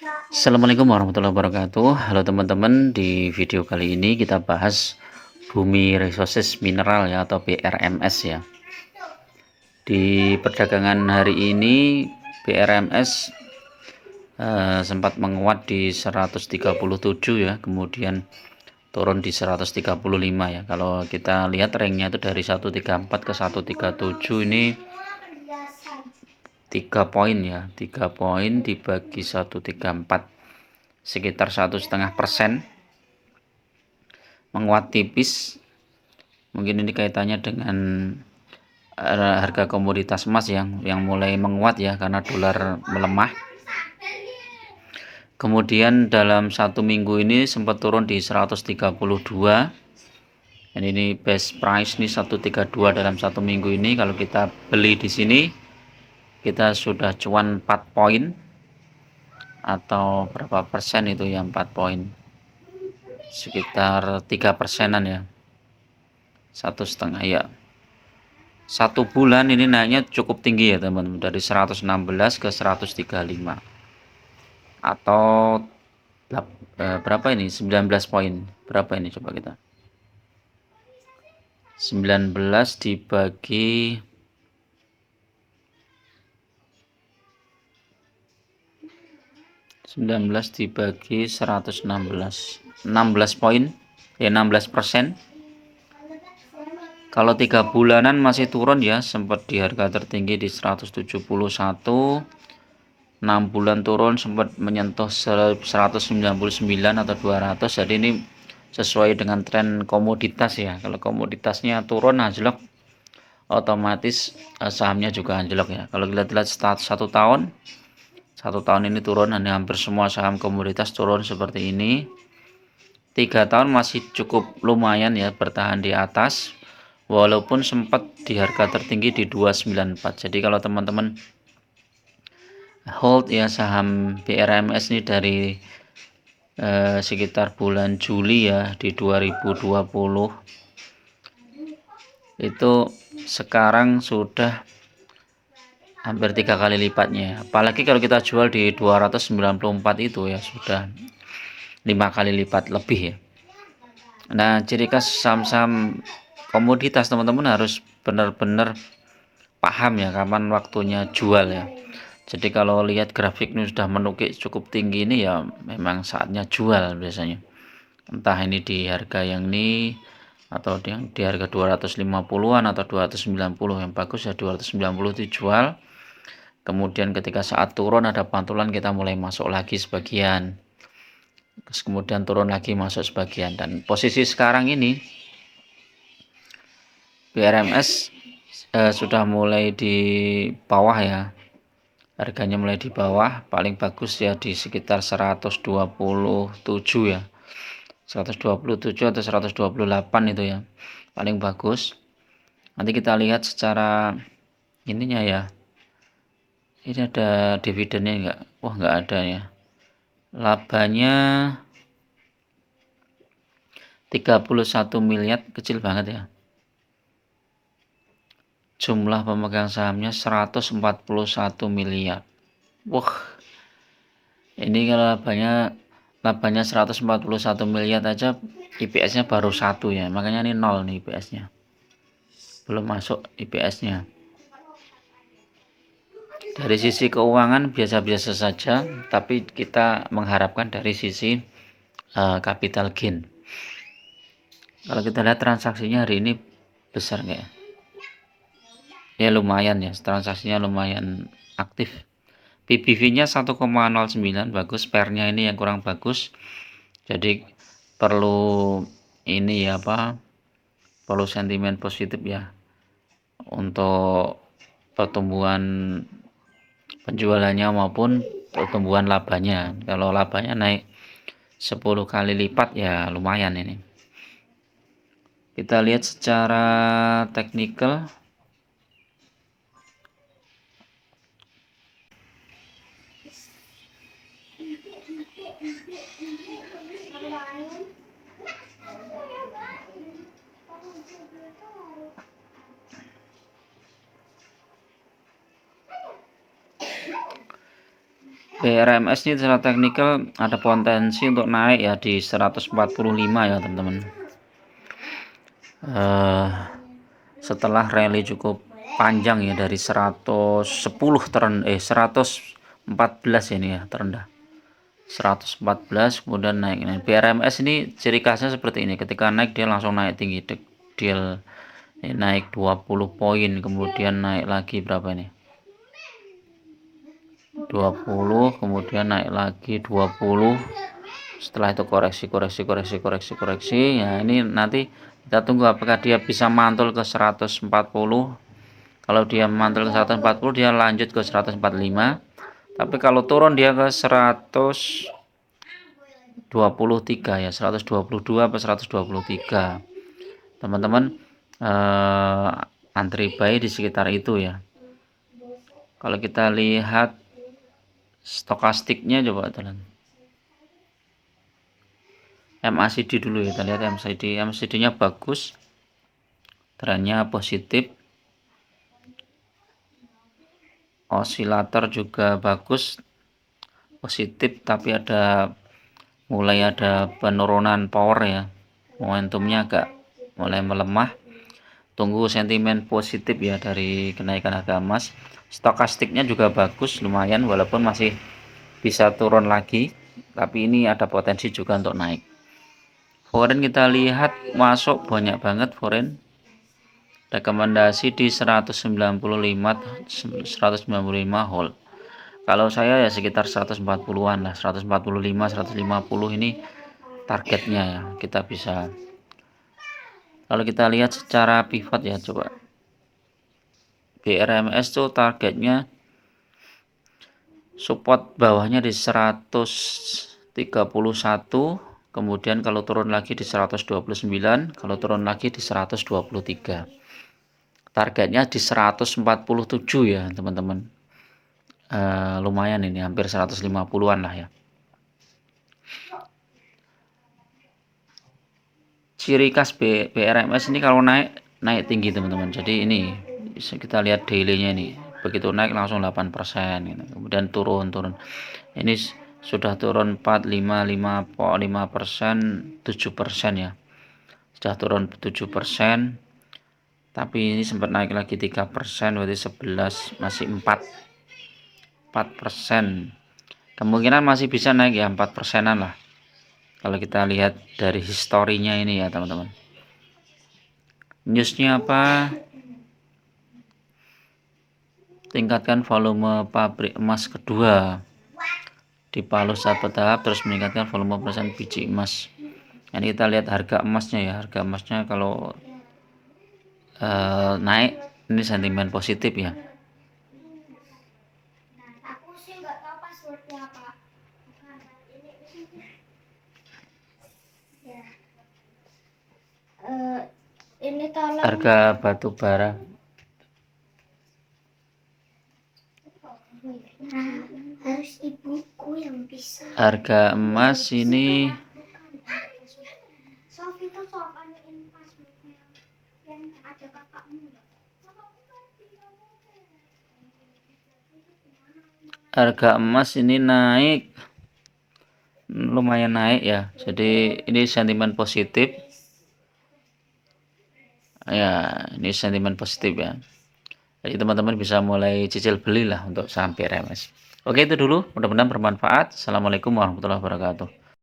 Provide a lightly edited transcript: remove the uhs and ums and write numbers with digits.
Assalamualaikum warahmatullahi wabarakatuh. Halo teman-teman, di video kali ini kita bahas Bumi Resources Mineral ya atau BRMS ya. Di perdagangan hari ini BRMS sempat menguat di 137 ya, kemudian turun di 135 ya. Kalau kita lihat ranknya itu dari 134 ke 137 ini 3 poin ya, 3 poin dibagi 134 sekitar 1,5%, menguat tipis. Mungkin ini kaitannya dengan harga komoditas emas yang mulai menguat ya karena dolar melemah. Kemudian dalam satu minggu ini sempat turun di 132. Dan ini best price nih 132 dalam satu minggu ini. Kalau kita beli di sini kita sudah cuan 4 poin atau berapa persen itu ya, 4 poin sekitar 3%-an ya, 1,5 ya. Satu bulan ini naiknya cukup tinggi ya teman-teman, dari 116 ke 135 atau berapa ini, 19 poin. Berapa ini coba kita, 19 dibagi 116 16 poin ya, 16%. Kalau 3 bulanan masih turun ya, sempat di harga tertinggi di 171. 6 bulan turun sempat menyentuh 199 atau 200. Jadi ini sesuai dengan tren komoditas ya. Kalau komoditasnya turun anjlok, otomatis sahamnya juga anjlok ya. Kalau kita lihat satu tahun ini turun, hampir semua saham komoditas turun seperti ini. 3 tahun masih cukup lumayan ya, bertahan di atas walaupun sempat di harga tertinggi di 294. Jadi kalau teman-teman hold ya saham BRMS ini dari sekitar bulan Juli ya di 2020, itu sekarang sudah hampir 3 kali lipatnya. Apalagi kalau kita jual di 294 itu ya sudah 5 kali lipat lebih ya. Nah, ciri khas saham-saham komoditas teman-teman harus benar-benar paham ya kapan waktunya jual ya. Jadi kalau lihat grafik ini sudah menukik cukup tinggi ini ya memang saatnya jual biasanya. Entah ini di harga yang ini atau di harga 250-an atau 290, yang bagus ya 290 dijual. Kemudian ketika saat turun ada pantulan kita mulai masuk lagi sebagian. Terus kemudian turun lagi masuk sebagian, dan posisi sekarang ini BRMS sudah mulai di bawah ya, harganya mulai di bawah, paling bagus ya di sekitar 127 ya, 127 atau 128 itu ya paling bagus. Nanti kita lihat secara ininya ya, ini ada dividennya enggak? Wah, enggak ada ya. Labanya 31 miliar, kecil banget ya. Jumlah pemegang sahamnya 141 miliar. Wah, ini kalau labanya 141 miliar aja, IPS-nya baru 1 ya. Makanya ini 0 nih IPS-nya. Belum masuk IPS-nya. Dari sisi keuangan biasa-biasa saja, tapi kita mengharapkan dari sisi capital gain. Kalau kita lihat transaksinya hari ini besar nggak ya? Ya lumayan ya, transaksinya lumayan aktif. PBV-nya 1,09, bagus. PER-nya ini yang kurang bagus. Jadi perlu ini ya perlu sentimen positif ya untuk pertumbuhan penjualannya maupun pertumbuhan labanya. Kalau labanya naik 10 kali lipat ya lumayan ini. Kita lihat secara teknikal. BRMS ini secara teknikal ada potensi untuk naik ya di 145 ya teman-teman. Setelah rally cukup panjang ya dari 110 114 ini ya terendah 114, kemudian naik. Nah, BRMS ini ciri khasnya seperti ini, ketika naik dia langsung naik tinggi, deal naik 20 poin, kemudian naik lagi berapa ini 20, kemudian naik lagi 20, setelah itu koreksi ya. Ini nanti kita tunggu apakah dia bisa mantul ke 140. Kalau dia mantul ke 140 dia lanjut ke 145, tapi kalau turun dia ke 123 ya, 122 atau 123 teman-teman. Antri buy di sekitar itu ya. Kalau kita lihat stokastiknya coba teman, MACD dulu ya, kita lihat MACD nya bagus, trennya positif, osilator juga bagus positif, tapi mulai ada penurunan power ya, momentumnya agak mulai melemah. Tunggu sentimen positif ya dari kenaikan harga emas. Stokastiknya juga bagus lumayan, walaupun masih bisa turun lagi, tapi ini ada potensi juga untuk naik. Foreign kita lihat masuk banyak banget foreign, rekomendasi di 195 hold. Kalau saya ya sekitar 140-an lah, 145 150 ini targetnya ya, kita bisa. Kalau kita lihat secara pivot ya, coba BRMS tuh targetnya support bawahnya di 131, kemudian kalau turun lagi di 129, kalau turun lagi di 123. Targetnya di 147 ya teman-teman. Lumayan ini, hampir 150-an lah ya. Ciri khas BRMS ini kalau naik tinggi teman-teman. Jadi ini bisa kita lihat daily-nya ini. Begitu naik langsung 8% gitu. Kemudian turun. Ini sudah turun 5%, 7% ya. Sudah turun 7%. Tapi ini sempat naik lagi 3%, berarti 11, masih 4%. Kemungkinan masih bisa naik ya, 4%-an lah. Kalau kita lihat dari historinya ini ya teman-teman. Newsnya apa? Tingkatkan volume pabrik emas kedua di Palu saat bertahap, terus meningkatkan volume persen biji emas. Ini kita lihat harga emasnya ya. Harga emasnya kalau naik, ini sentimen positif ya. Harga batu bara, harus ibuku yang bisa. Harga emas ini naik, lumayan naik ya. Jadi ini sentimen positif ya, ini sentimen positif ya. Jadi teman-teman bisa mulai cicil beli lah untuk saham BRMS. Oke, itu dulu, mudah-mudahan bermanfaat. Assalamualaikum warahmatullahi wabarakatuh.